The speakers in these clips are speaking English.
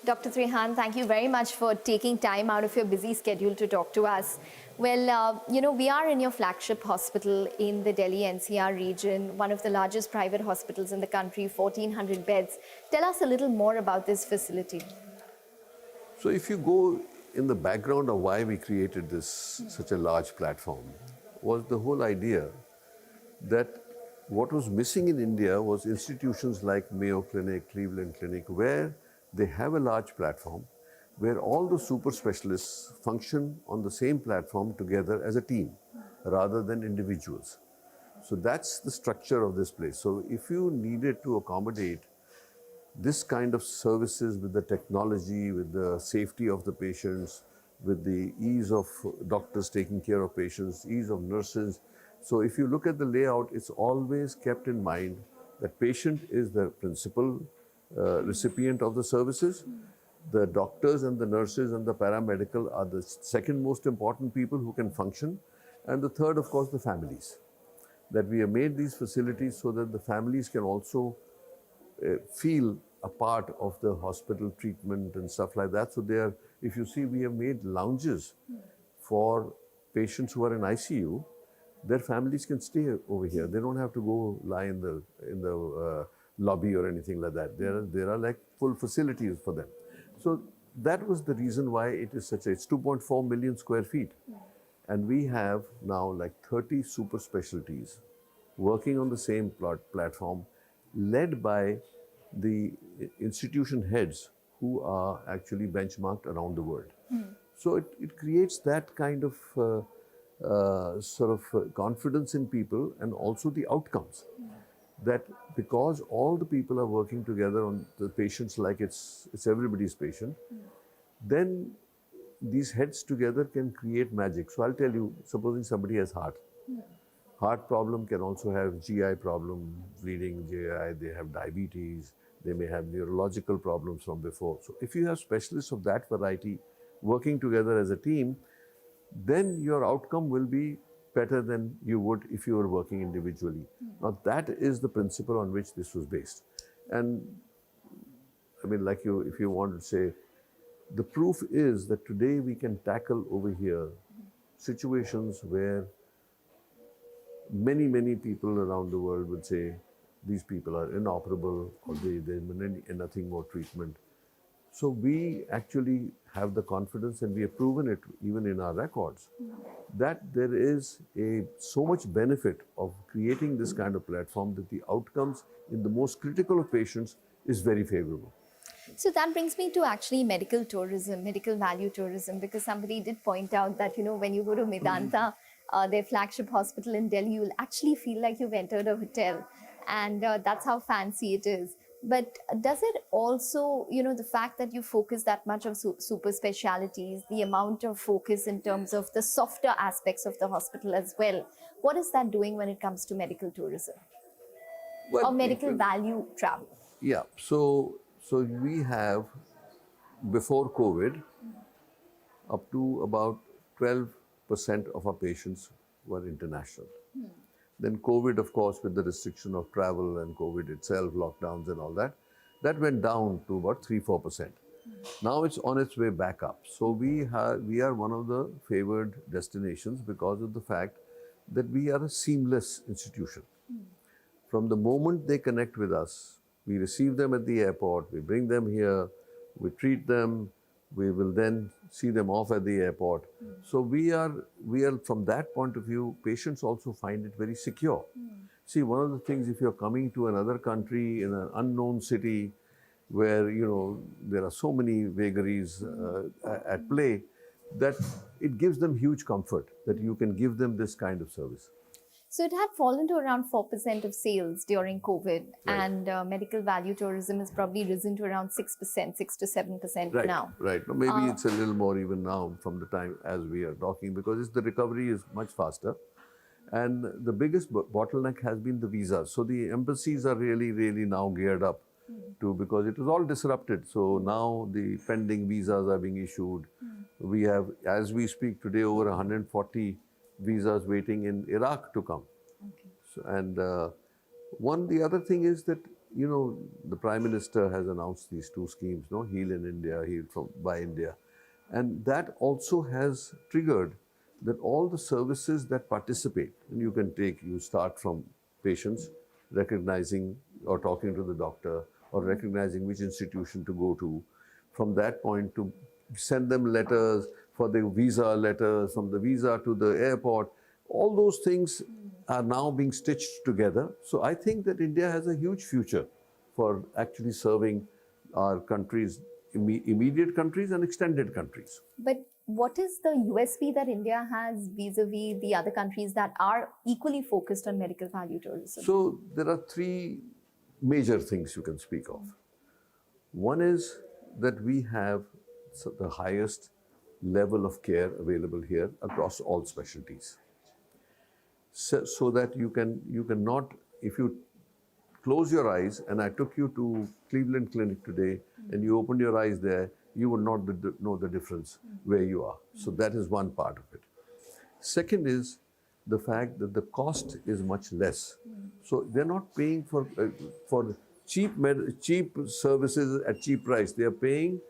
Dr. Trehan, thank you very much for taking time out of your busy schedule to talk to us. Well, we are in your flagship hospital in the Delhi NCR region, one of the largest private hospitals in the country, 1,400 beds. Tell us a little more about this facility. So if you go in the background of why we created this such a large platform, was the whole idea that what was missing in India was institutions like Mayo Clinic, Cleveland Clinic, where they have a large platform, where all the super specialists function on the same platform together as a team, rather than individuals. So that's the structure of this place. So if you needed to accommodate this kind of services with the technology, with the safety of the patients, with the ease of doctors taking care of patients, ease of nurses. So if you look at the layout, it's always kept in mind that patient is the principal recipient of the services. The doctors and the nurses and the paramedical are the second most important people who can function. And the third, of course, the families. That we have made these facilities so that the families can also feel a part of the hospital treatment and stuff like that. So there, if you see, we have made lounges for patients who are in ICU. Their families can stay over here. They don't have to go lie in the lobby or anything like that. There are like full facilities for them. So that was the reason why it is such a, it's 2.4 million square feet. And we have now like 30 super specialties working on the same platform, led by the institution heads who are actually benchmarked around the world. So it creates that kind of confidence in people, and also the outcomes. That because all the people are working together on the patients like it's everybody's patient, then these heads together can create magic. So I'll tell you, supposing somebody has heart problem, can also have GI problem, bleeding GI, they have diabetes, they may have neurological problems from before. So if you have specialists of that variety working together as a team, then your outcome will be better than you would if you were working individually. Now that is the principle on which this was based. And I mean, like if you want to say, the proof is that today we can tackle over here situations where many people around the world would say these people are inoperable, or they need nothing more treatment. So we actually have the confidence, and we have proven it even in our records, that there is so much benefit of creating this kind of platform, that the outcomes in the most critical of patients is very favorable. So that brings me to actually medical tourism, medical value tourism, because somebody did point out that, when you go to Medanta, their flagship hospital in Delhi, you'll actually feel like you've entered a hotel. And that's how fancy it is. But does it also, the fact that you focus that much on super specialities, the amount of focus in terms of the softer aspects of the hospital as well, what is that doing when it comes to medical tourism? Well, or medical value travel? Yeah, so we have, before COVID, up to about 12% of our patients were international. Then COVID, of course, with the restriction of travel and COVID itself, lockdowns and all that, that went down to about 3-4%. Now it's on its way back up. So we are one of the favored destinations because of the fact that we are a seamless institution. From the moment they connect with us, we receive them at the airport, we bring them here, we treat them, we will then see them off at the airport. So we are from that point of view, patients also find it very secure. See, one of the things, if you're coming to another country in an unknown city where, there are so many vagaries at play, that it gives them huge comfort that you can give them this kind of service. So it had fallen to around 4% of sales during COVID, right. And medical value tourism has probably risen to around 6%, 6 to 7% right, now. Right. No, maybe it's a little more even now from the time as we are talking, because the recovery is much faster. And the biggest bottleneck has been the visas. So the embassies are really now geared up because it was all disrupted. So now the pending visas are being issued. We have, as we speak today, over 140 visas waiting in Iraq to come. Okay. So, and the other thing is that the Prime Minister has announced these two schemes, no, Heal in India, Heal from by India, and that also has triggered that all the services that participate, and you start from patients recognizing or talking to the doctor or recognizing which institution to go to, from that point to send them letters for the visa letters, from the visa to the airport, all those things are now being stitched together. So I think that India has a huge future for actually serving our countries, immediate countries and extended countries. But what is the USP that India has vis-a-vis the other countries that are equally focused on medical value tourism? So there are three major things you can speak of. One is that we have the highest level of care available here across all specialties. So that you cannot, if you close your eyes, and I took you to Cleveland Clinic today, and you opened your eyes there, you would not know the difference where you are. So that is one part of it. Second is the fact that the cost is much less. So they're not paying for cheap services at cheap price. They are paying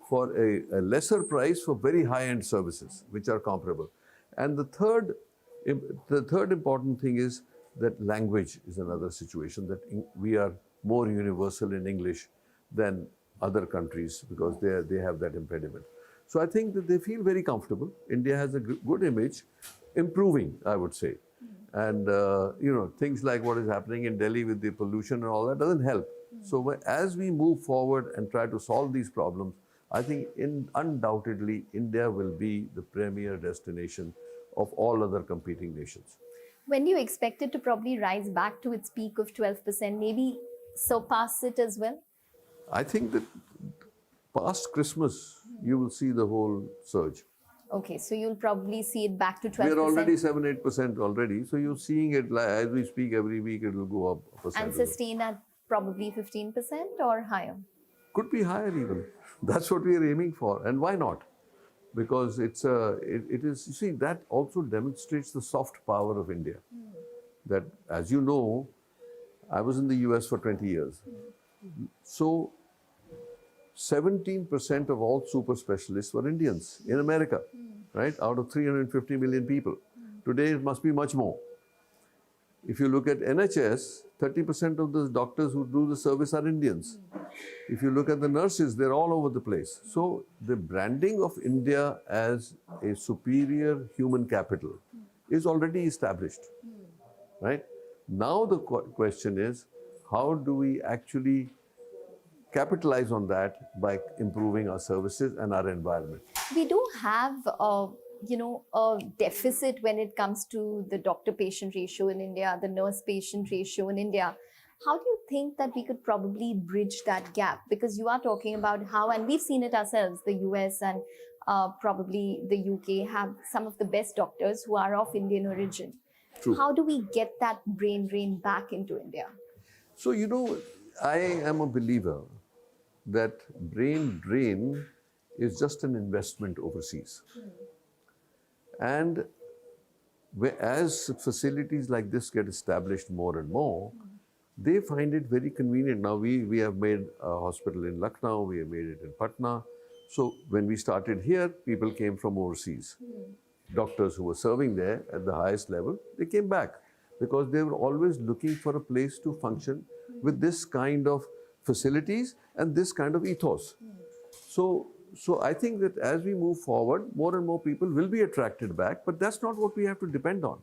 for a lesser price for very high-end services, which are comparable. And the third important thing is that language is another situation, that we are more universal in English than other countries because they have that impediment. So I think that they feel very comfortable. India has a good image, improving, I would say. And things like what is happening in Delhi with the pollution and all that doesn't help. So as we move forward and try to solve these problems, I think undoubtedly India will be the premier destination of all other competing nations. When do you expect it to probably rise back to its peak of 12%, maybe surpass it as well? I think that past Christmas, you will see the whole surge. Okay, so you'll probably see it back to 12%. We're already 7-8% already. So you're seeing it as we speak every week, it will go up a percent. And sustain at probably 15% or higher? Could be higher even. That's what we are aiming for. And why not? Because it is, you see, that also demonstrates the soft power of India. That, as you know, I was in the US for 20 years. So 17% of all super specialists were Indians in America, right? Out of 350 million people. Today it must be much more. If you look at NHS, 30% of the doctors who do the service are Indians. If you look at the nurses, they're all over the place. So the branding of India as a superior human capital is already established, right? Now the question is, how do we actually capitalize on that by improving our services and our environment? We do have a deficit when it comes to the doctor-patient ratio in India, the nurse-patient ratio in India. How do you think that we could probably bridge that gap? Because you are talking about how, and we've seen it ourselves, the US and probably the UK have some of the best doctors who are of Indian origin. True. How do we get that brain drain back into India? So, I am a believer that brain drain is just an investment overseas. And as facilities like this get established more and more, they find it very convenient. Now, we have made a hospital in Lucknow, we have made it in Patna. So when we started here, people came from overseas. Doctors who were serving there at the highest level, they came back because they were always looking for a place to function with this kind of facilities and this kind of ethos. So I think that as we move forward, more and more people will be attracted back, but that's not what we have to depend on.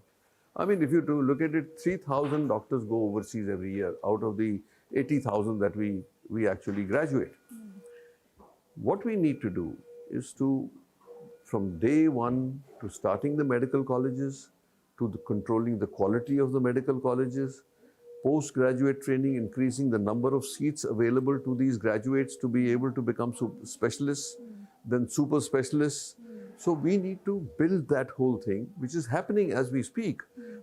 I mean, if you do look at it, 3,000 doctors go overseas every year out of the 80,000 that we actually graduate. What we need to do is to, from day one to starting the medical colleges, to controlling the quality of the medical colleges, postgraduate training, increasing the number of seats available to these graduates to be able to become specialists, then super specialists. So we need to build that whole thing, which is happening as we speak,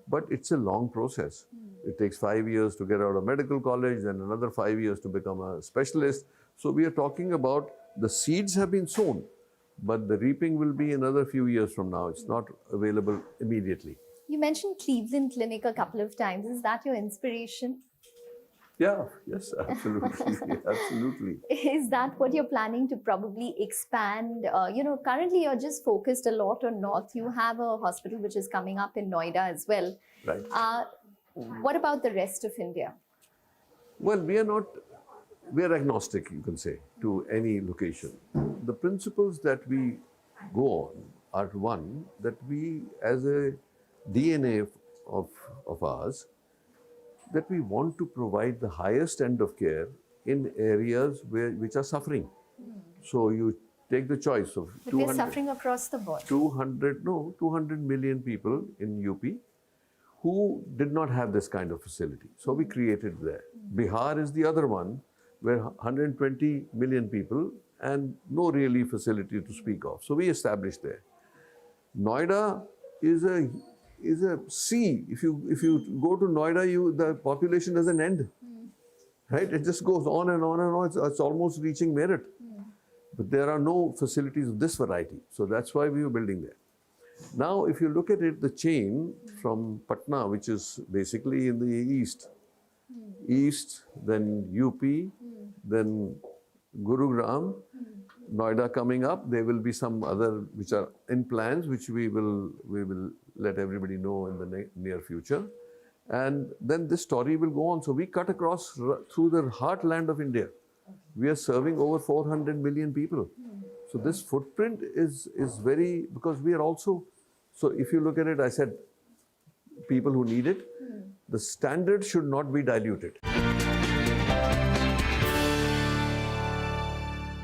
but it's a long process. It takes 5 years to get out of medical college, then another 5 years to become a specialist. So we are talking about the seeds have been sown, but the reaping will be another few years from now. It's not available immediately. You mentioned Cleveland Clinic a couple of times. Is that your inspiration? Yeah, yes, absolutely, absolutely. Is that what you're planning to probably expand? Currently you're just focused a lot on North. You have a hospital which is coming up in Noida as well. Right. What about the rest of India? Well, we are agnostic, you can say, to any location. The principles that we go on are one, that we, as a DNA of ours, that we want to provide the highest end of care in areas which are suffering. So you take the choice of But we're suffering across the board. 200 million people in UP who did not have this kind of facility. So we created there. Bihar is the other one, where 120 million people and no really facility to speak of. So we established there. Noida is a sea. If you go to Noida, the population doesn't end, right? It just goes on and on and on. It's almost reaching Meerut. But there are no facilities of this variety. So that's why we were building there. Now, if you look at it, the chain from Patna, which is basically in the east, then UP, then Gurugram, Noida coming up. There will be some other which are in plans, which we will let everybody know in the near future. And then this story will go on. So we cut across through the heartland of India. We are serving over 400 million people. So this footprint is very, because we are also, so if you look at it, I said people who need it, the standard should not be diluted.